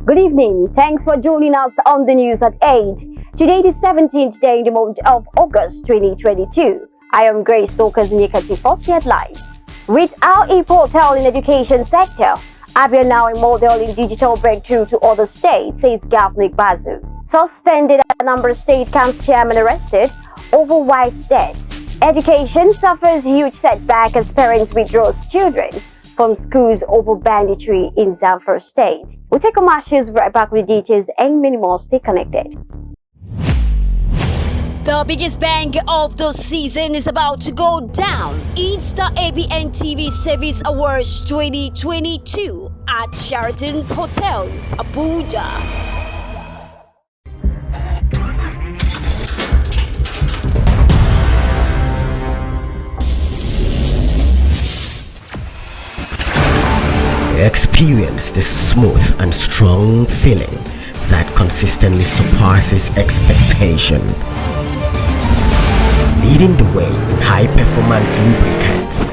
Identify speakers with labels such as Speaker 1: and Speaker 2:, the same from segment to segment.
Speaker 1: Good evening. Thanks for joining us on the news at 8. Today is 17th day in the month of August 2022. I am Grace Stokers Nikati. First headlines. With our e-portal in education sector, ABN now a model in digital breakthrough to other states, says Governor Bazu. Suspended Anambra State Council chairman arrested over wife's death. Education suffers huge setback as parents withdraw children from schools over banditry in Zamfara State. We'll take commercials, right back with details and many more. Stay connected.
Speaker 2: The biggest bang of the season is about to go down. It's the ABN TV Service Awards 2022 at Sheraton's Hotels, Abuja.
Speaker 3: Experience the smooth and strong feeling that consistently surpasses expectation. Leading the way in high-performance lubricants,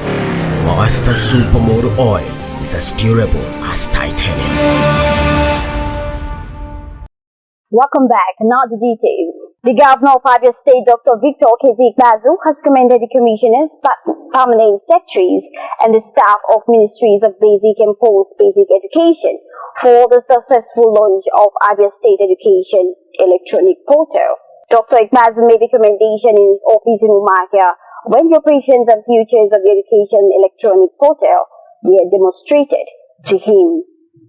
Speaker 3: Master Supermoto Oil is as durable as titanium.
Speaker 1: Welcome back. Now the details. The Governor of Abia State, Dr. Victor Bazu, has commended the commissioners, permanent secretaries, and the staff of ministries of basic and post-basic education for the successful launch of Abia State Education Electronic Portal. Dr. Bazu made the commendation in his office in Umuahia when the operations and futures of the Education Electronic Portal were demonstrated to him.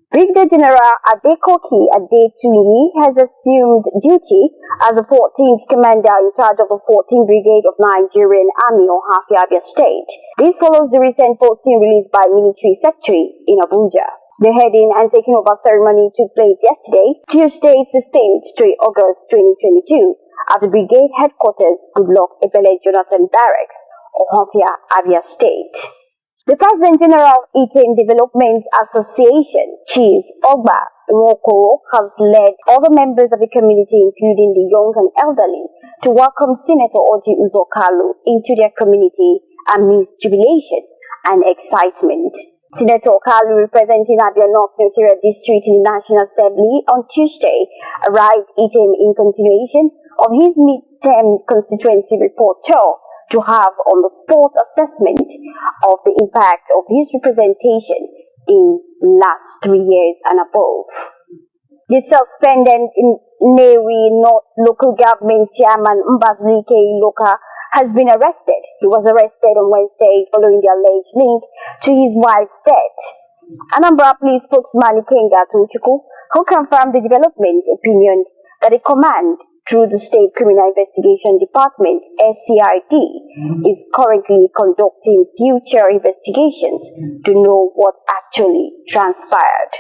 Speaker 1: Brigadier General Adekoki Adetunyi has assumed duty as the 14th commander in charge of the 14th Brigade of Nigerian Army on Abia State. This follows the recent posting released by Military Secretary in Abuja. The heading and taking over ceremony took place yesterday, Tuesday, 16th August 2022, at the Brigade Headquarters, Goodluck Ebele Jonathan Barracks, Ohafia, Abia State. The President General of Eaton Development Association, Chief Ogba Nwokoro, has led other members of the community, including the young and elderly, to welcome Senator Oji Uzokalu into their community amidst jubilation and excitement. Senator Okalu, representing Abia North Notarial District in the National Assembly on Tuesday, arrived Eaton in continuation of his mid-term constituency report tour to have on-the-spot assessment of the impact of his representation in last 3 years and above. The suspended Newi North Local Government Chairman Mbazlike Iloka has been arrested. He was arrested on Wednesday following the alleged link to his wife's death. Anambra Police spokesman Ikenga Tochukwu, who confirmed the development, opinion that the command through the State Criminal Investigation Department, SCID, is currently conducting future investigations to know what actually transpired.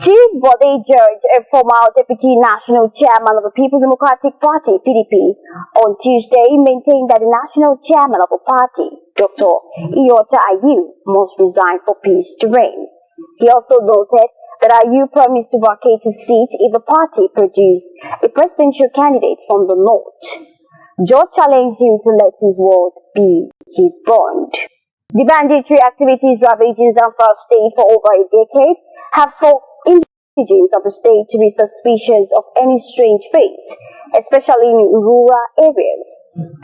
Speaker 1: Chief Bode George, a former Deputy National Chairman of the People's Democratic Party, PDP, on Tuesday maintained that the National Chairman of the party, Dr. Iyota Ayu, must resign for peace to reign. He also noted that Ayu promised to vacate his seat if the party produced a presidential candidate from the north. George challenged him to let his word be his bond. The banditry activities ravaging Zamfara State for over a decade have forced indigenes of the state to be suspicious of any strange face, especially in rural areas.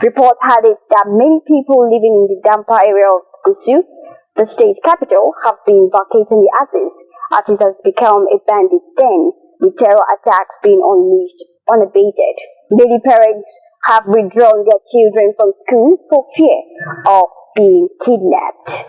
Speaker 1: Reports had it that many people living in the Dampa area of Gusu, the state capital, have been vacating the asses, as it has become a bandit's den, with terror attacks being unleashed unabated. Many parents have withdrawn their children from schools for fear of being kidnapped.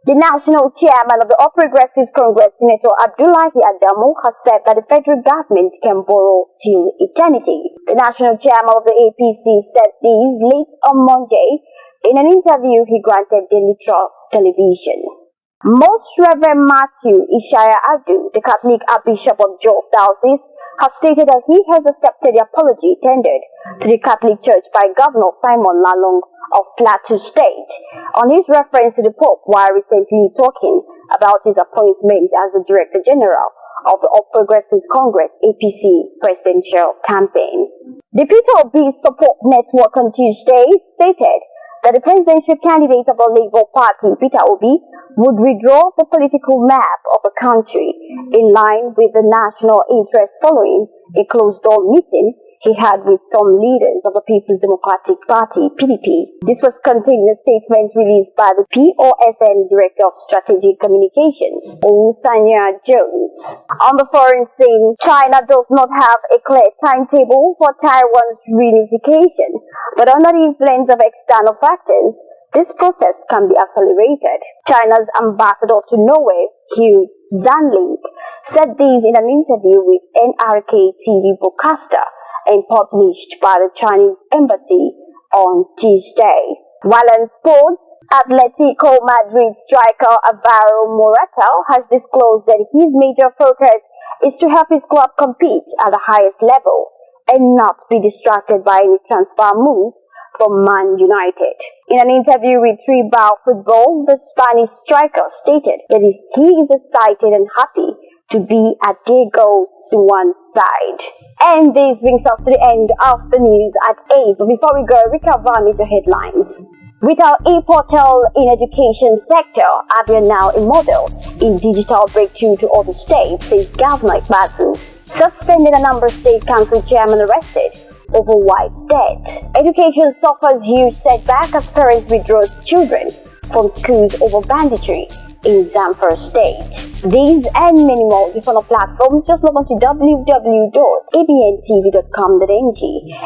Speaker 1: The national chairman of the All Progressives Congress, Senator Abdullahi Adamu, has said that the federal government can borrow till eternity. The national chairman of the APC said this late on Monday in an interview he granted Daily Trust Television. Most Reverend Matthew Ishaya Abdu, the Catholic Archbishop of Jos Diocese, has stated that he has accepted the apology tendered to the Catholic Church by Governor Simon Lalong of Plateau State on his reference to the Pope while recently talking about his appointment as the Director General of the All Progressives Congress APC presidential campaign. The Peter Obi Support Network on Tuesday stated that the presidential candidate of the Labour Party, Peter Obi, would redraw the political map of the country in line with the national interest following a closed-door meeting he had with some leaders of the People's Democratic Party, PDP. This was contained in a statement released by the POSN Director of Strategic Communications, Sanya Jones. On the foreign scene, China does not have a clear timetable for Taiwan's reunification, but under the influence of external factors, this process can be accelerated. China's ambassador to Norway, Hugh Zanling, said this in an interview with NRK TV broadcaster and published by the Chinese embassy on Tuesday. While in sports, Atletico Madrid striker Alvaro Morata has disclosed that his major focus is to help his club compete at the highest level and not be distracted by any transfer move from Man United. In an interview with Tribal Football, the Spanish striker stated that he is excited and happy to be at Diego Simeone's side. And this brings us to the end of the news at 8. But before we go, recap our major headlines. With our e-portal in education sector, ABN now a model in digital breakthrough to other states, says Governor Basu. Suspended a number of state council chairmen arrested over wife's death. Education suffers huge setback as parents withdraws children from schools over banditry in Zamfara State. These and many more different platforms, just log on to www.abntv.com.ng,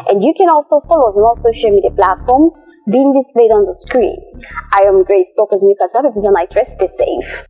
Speaker 1: and you can also follow us on all social media platforms being displayed on the screen. I am Grace Tokaz Mikachab. If it's a night rest, stay safe.